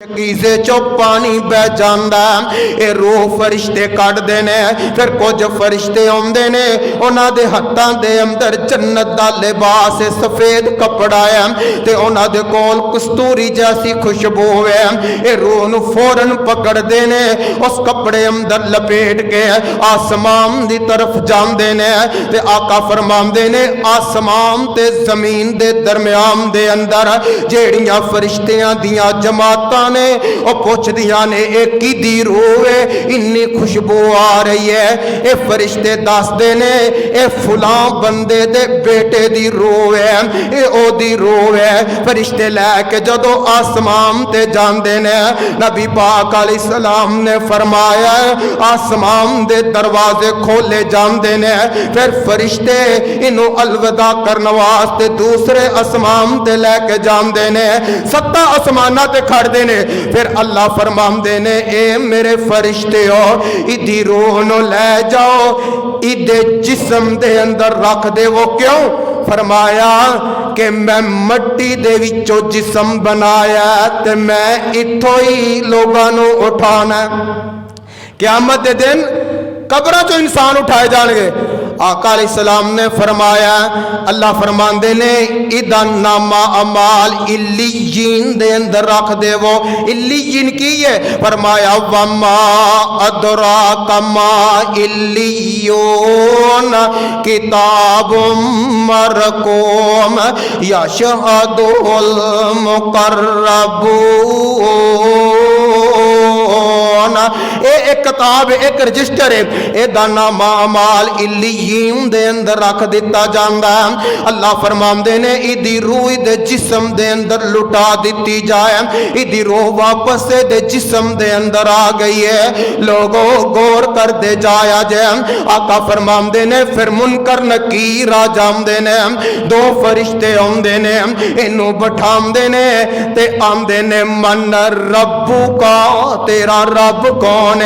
शकीजे चो पानी बह जाता है, रूह फरिश्ते कटते ने। फिर कुछ फरिश्ते आते ने, उन्हों के हाथों के अंदर जन्नत का लिबास सफेद कपड़ा है ते उन्हों के कोल कस्तूरी जैसी खुशबू है। ये रूह नूं फौरन पकड़ते ने, उस कपड़े अंदर लपेट के आसमान की तरफ जाते ने ते आका फरमाते ने आसमान ते जमीन के दरम्यान दे अंदर जेड़ियां फरिश्तियां दियां जमातां ने वो पुछदियां ने एक की रूह है, इन्नी खुशबू आ रही है। ये फरिश्ते दसदे ने ये फुलां बंदे दे बेटे दी रूह है, ये ओदी रूह है। फरिश्ते लैके जदों आसमान ते जांदे ने, नबी पाक अलैहिस्सलाम ने फरमाया आसमान दे दरवाजे खोले जांदे ने। फिर फरिश्ते इनू अलविदा करने वास्ते दूसरे आसमान ते लैके जांदे ने, 7 आसमानां ते खड़दे ने। फिर अल्लाह फरमांदे ने ए मेरे फरिश्ते हो, इदी रूह नूं लै जाओ, इदे जिस्म दे अंदर रख दे। वो क्यों? फरमाया कि मैं मट्टी दे विचों जिस्म बनाया ते मैं इत्थों ही लोगों नूं उठाना। क़यामत दे दिन कब्रां चों इंसान उठाए जाएंगे। आका अलैहिस्सलाम ने फरमाया, अल्लाह फरमांदे ने इदा नामा अमाल इल्लीयीन दे अंदर रख देवो। इल्लीयीन की है? फरमाया वमा अदरा कमा इल्लीयून किताबुम मरकूम यशहदुल मुकर्रबून। एक किताब, एक रजिस्टर है, एदा नामा अमाल इल्लीयीन दे अंदर रख दिता जाता है। अल्लाह फरमांदे ने इदी रूह दे जिस्म दे अंदर लुटा दी जाए। इदी रूह वापस दे जिस्म दे अंदर आ गई है। लोगों गौर करते जाया जे। आका फरमांदे ने फिर मुनकर नकीर आ जांदे ने, 2 फरिश्ते आंदे ने, इनू बिठांदे ने ते आंदे ने मन रब्बू का, तेरा रब कौन है?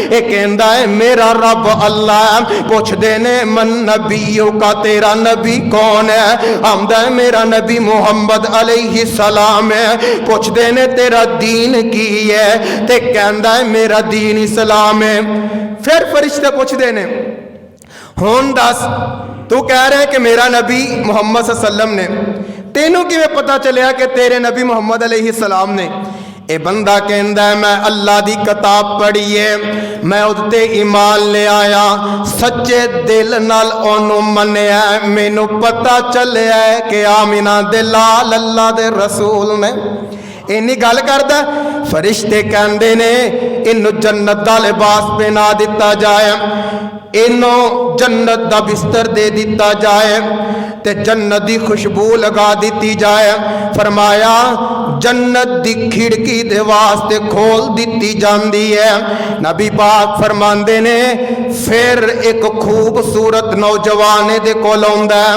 ये कहंदा है मेरा रब अल्लाह है। पूछदे ने मन नबियों का, तेरा नबी कौन है? आंदा है मेरा नबी मुहम्मद अलैहि सलाम है। पूछदे ने तेरा दीन की है? ते कहंदा है मेरा दीन इस्लाम है। फिर फरिश्ते पूछदे ने हुण दस, तू कह रहा है कि मेरा नबी मुहम्मद सल्लम ने, तेनू किवें पता चलिया कि तेरे नबी मुहम्मद अलैहि सलाम ने? ए बंदा कहंदा है मैं अल्लाह दी किताब पढ़ी है, मैं उते ईमान ले आया, सच्चे दिल नाल ओनू मन्निया, मैनू पता चलिया है कि आमिना दे लाल अल्लाह दे रसूल ने। इन्नी गल करदा। फरिश्ते कहंदे ने इनू जन्नत दा लिबास पहना दिता जाए, इनू जन्नत दा बिस्तर दे दिता जाए ते जन्नत दी खुशबू लगा दी जाए। फरमाया जन्नत दी खिड़की दे वास्ते खोल दी जाती है। नबी पाक फरमांदे ने फिर एक खूबसूरत नौजवान दे कोल आउंदा है,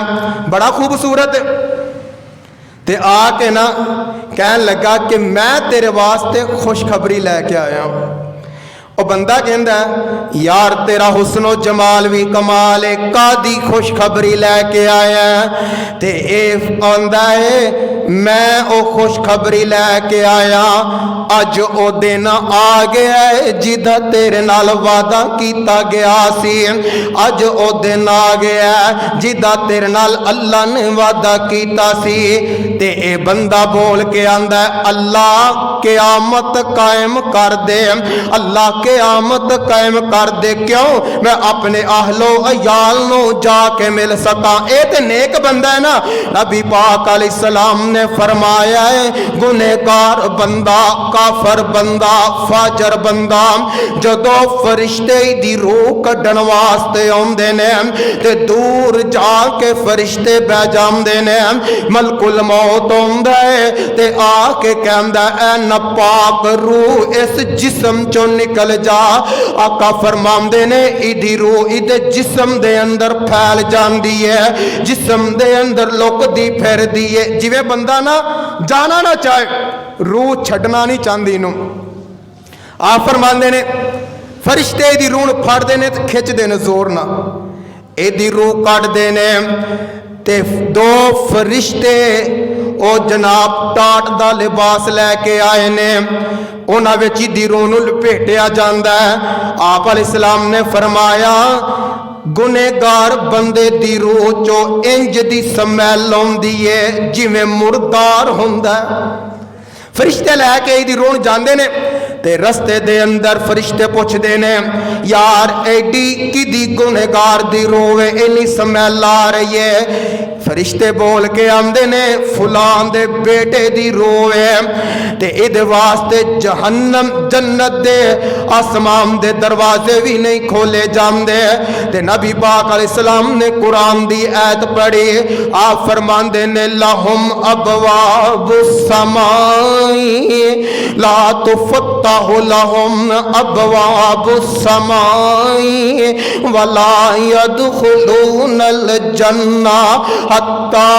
बड़ा खूबसूरत, ते आके ना कहन लगा कि मैं तेरे वास्ते खुशखबरी लैके आया। वो बंदा कहंदा यार तेरा हुस्नो जमाल भी कमाल है, कादी खुशखबरी लैके आया? ते ए आंदा है मैं वो खुशखबरी लैके आया, अज ओ दिन आ गया है जिदा तेरे नाल वादा किया गया सी। अज ओ दिन आ गया जिदा तेरे नाल अल्लाह ने वादा किया सी। ते ए बंदा बोल के आंदा अल्लाह क़यामत कायम कर दे, अल्लाह क़यामत कायम कर दे। क्यों? मैं अपने आहलो अयाल नो जाके मिल सका। ये तो नेक बंदा है ना। नबी पाक अलैहिस्सलाम ने फरमाया है गुनहगार बंदा, काफर बंदा, फाजर बंदा जदों फरिश्ते दी रूह कढ़न वास्ते आउंदे ने ते दूर जाके फरिश्ते बह जांदे ने, मलकुल मौत आउंदा है ते आके कहंदा ऐ नापाक रूह इस जिस्म चों निकल जा। आका फरमांदे ने इदी रूह इदे जिस्म दे अंदर फैल जांदी है, जिस्म दे अंदर लुकदी फिरदी है। जिवें बंदा ना जाना ना चाहे, रूह छड्डना नहीं चाहती इनू। आप फरमांदे ने फरिश्ते दी रूह फड़दे ने ते खिचदे ने जोर ना, इदी रूह कढदे ने ते 2 फरिश्ते ओ जनाब टाट दा लिबास लैके आए ने, उन्हां विच ईदी रूह नूं लपेटिया जांदा है। आप अलैहिस्सलाम ने फरमाया गुनेगार बंदे दी रूह चो इंज दी समैल आउंदी है जिवें मुर्दार हुंदा है। फरिश्ते लैके ईदी रूह जांदे ने ते रस्ते दे अंदर फरिश्ते पुछदे ने यार एडी किदी गुनेगार दी रूह इन्नी समैल आ रही है। फरिश्ते बोल के आंदे ने फलां दे बेटे दी रूह है ते इहदे वास्ते जहन्नम जन्नत दे आसमान दे दरवाजे भी नहीं खोले जांदे। ते नबी पाक अलैहिस्सलाम ने कुरान दी आयत पढ़ी, आप फरमांदे ने लहुम अबवाबुस समाई ला तुफत्तहु लहुम अबवाबुस समाई वला यदखुलूनल जन्ना हत्ता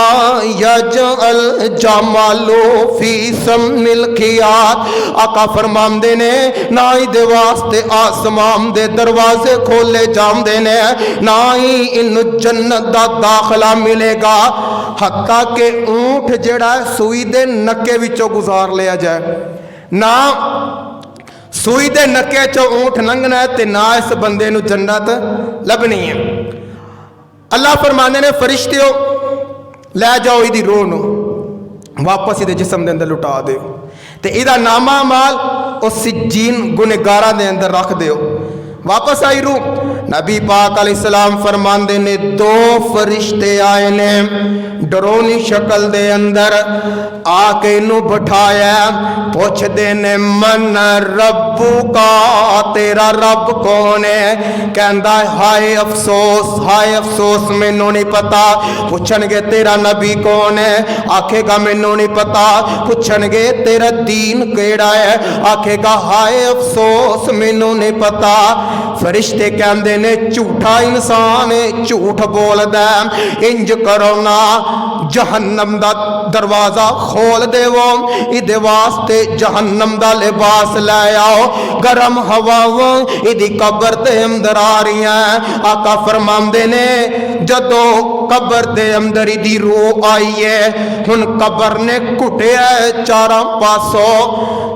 यजअल जमालु फी सम्मिल खियात। आका फरमांदे ने ना इहदे वास्ते आसमान दे दरवाजे खोले जांदे ने, ना ही इन जन्नत दा दाखला मिलेगा हत्ता के ऊंट जेड़ा सूई दे नक्के विचों गुजार लिया जाए। ना सूई दे नक्के चो ऊंट लंघना है ते ना इस बंदे नूं जन्नत लभनी है। अल्लाह फरमाने ने फरिश्तियों लै जाओ इहदी रूह नूं वापस इहदे जिस्म दे अंदर लुटा दो ते इहदा नामा माल उस सिज्जीन गुनेगारां दे अंदर रख दिओ। वापस आई रूह। नबी पाक अलैहिस्सलाम फरमांदे ने दो फरिश्ते आए ने डरोनी शक्ल दे अंदर आके इनू बिठाया, पुछदे ने मन रब्बू का, तेरा रब कौन है? कहंदा हाय अफसोस मैनू नहीं पता। पुछणगे तेरा नबी कौन है? आखेगा मैनू नहीं पता। पुछणगे तेरा दीन केड़ा है? आखेगा हाय अफसोस मैनू नहीं पता। फरिश्ते कहंदे ने झूठा इंसान झूठ बोलदा, इंज करो ना जहन्नम दा दरवाजा खोल देवो, इहदे वास्ते जहन्नम दा लिबास लै आओ, गरम हवावां इहदी कब्र दे अंदर आ रही हैं। आका फरमांदे ने जदों कब्र दे अंदर इहदी रूह आई है, हुण कब्र ने घुटिया चारां पासों,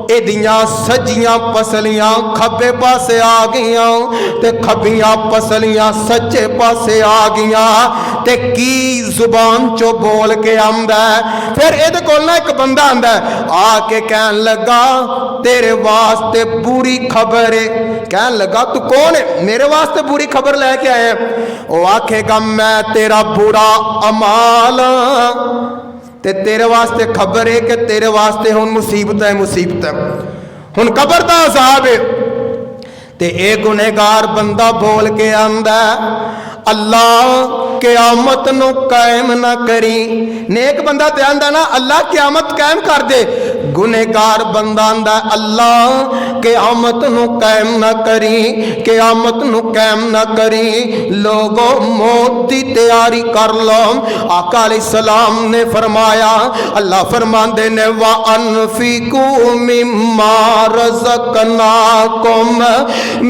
इहदियां सज्जियां पसलियां खब्बे पासे आ गईयां ते खब्बियां पसलियां सज्जे पासे आ गईयां ते की जुबान चो बोल के आंदा है। फिर इहदे कोल ना एक बंदा आंदा है, आके कहन लगा तेरे वास्ते बुरी खबर है। कहन लगा तू कौन है? मेरे वास्ते बुरी खबर लेके आए। वो आखेगा मैं तेरा बुरा अमाल ते तेरे वास्ते खबर है कि तेरे वास्ते हुण मुसीबत है हुण कब्र दा अज़ाब है। ते एक गुनेगार बंदा बोल के आंदा अल्लाह क़यामत नूं कायम ना करी। नेक बंदा ते आंदा ना अल्लाह क़यामत कायम कर दे। गुनेगार बंदा आंदा अल्लाह क़यामत नूं कायम ना करी, क़यामत नूं कायम ना करी, लोगों मौत दी तैयारी कर लो। आका अलैहिस्सलाम ने फरमाया, अल्लाह फरमांदे ने वा अनफिकू मिम्मा रज़क़नाकुम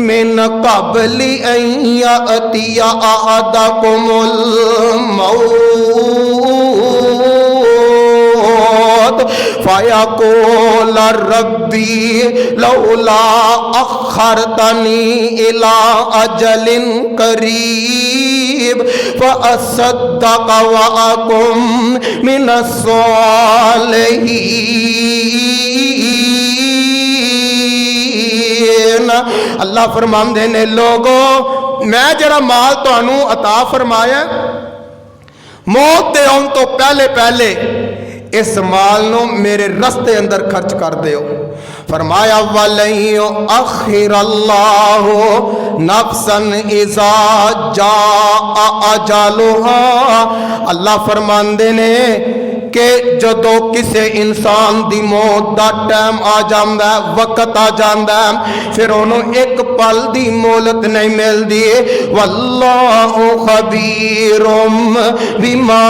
मिन क़ब्लि अन यअतिया अहदकुमुल मौत फयक़ूल रब्बी लौला अख़्ख़रतनी इला अजलिन करीब फ़अस्सद्दक़ व अकुम मिनस्सालिहीन। अल्लाह फरमांदे ने लोगों मैं जरा माल तुहानू अता फरमाया, मौत दे आउण तो पहले पहले इस माल नू मेरे रस्ते अंदर खर्च कर दिओ। फरमाया वलयु अखिरल्लाहु नफ्सन इज़ा जाअ अजलुहा। अल्लाह फरमांदे ने कि जदों किसी इंसान दी मौत दा टाइम आ जांदा है, वक्त आ जांदा है, फिर उन्होंने एक पल दी मोहलत नहीं मिलती। वल्लाहु खबीरुम बिमा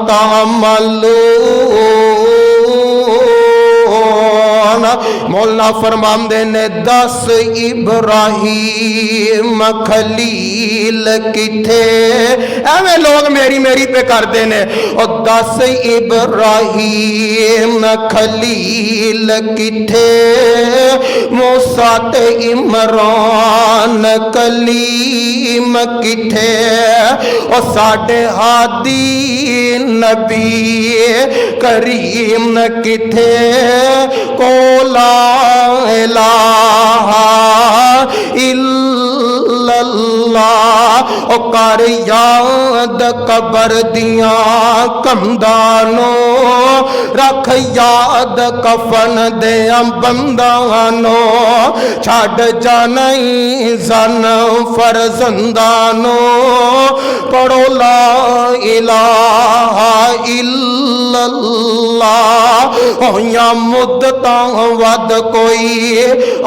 तामलून। मौला फरमांदे ने दस इब्राहीम खलील किथे। एवें लोग मेरी मेरी पे करते ने। और दस इब्राहीम खलील किथे, मूसा ते इमरान कलीम किथे। और साडे हादी नबी करीम किथे। कोला इलाहा इल्लल्लाह। ओ कर याद कबर दियां कंधानो, रख याद कफन दियां बंदानो। छड़ जानी जन फरजंदानो, पढ़ो ला इलाहा इल्लल्लाह। होया मुद्दतां वद कोई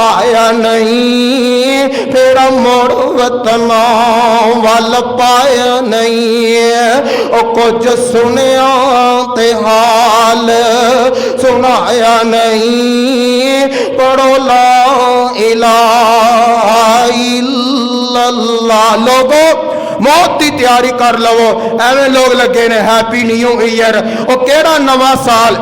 आया नहीं, फिर मुड़ वतना वल पाया नहीं। ओ कुछ सुनिया ते हाल सुनाया नहीं, पढ़ो ला इलाहा इल्लल्लाह। लोगो मौत की तैयारी कर लवो। एवं लोग लगे ने हैप्पी न्यू ईयर। और केड़ा नवा साल।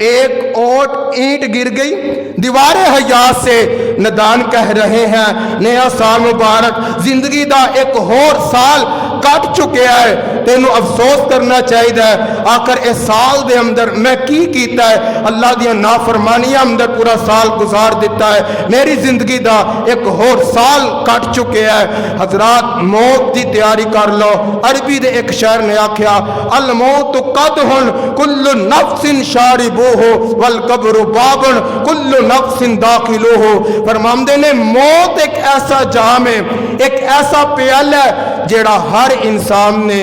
एक ओट ईंट गिर गई दीवारे हयात से, नदान कह रहे हैं नया साल मुबारक। जिंदगी का एक होर साल कट चुके है, तेनू अफसोस करना चाहिए। आखिर इस साल दे अंदर मैं की कीता है? अल्लाह दी नाफरमानियां अंदर पूरा साल गुजार दिता है। मेरी जिंदगी का एक होर साल कट चुके है। हजरात मौत की तैयारी कर लो। अरबी दे एक शायर ने आख्या, अल मौत कदहुन कुल्लु नफ्सिन शारिबुहु वल कब्रु बाबुन कुल्लु नफ्सिन दाखिलुहु। फरमांदे ने मौत एक ऐसा जाम है, एक ऐसा प्याला है जेड़ा हर इंसान ने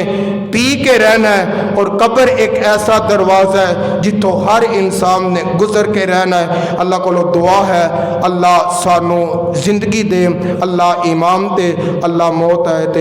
पी के रहना है। और कब्र एक ऐसा दरवाजा है जितों हर इंसान ने गुजर के रहना है। अल्लाह को दुआ है, अल्लाह सानू जिंदगी दे, अल्लाह ईमान दे, अल्लाह मौत है।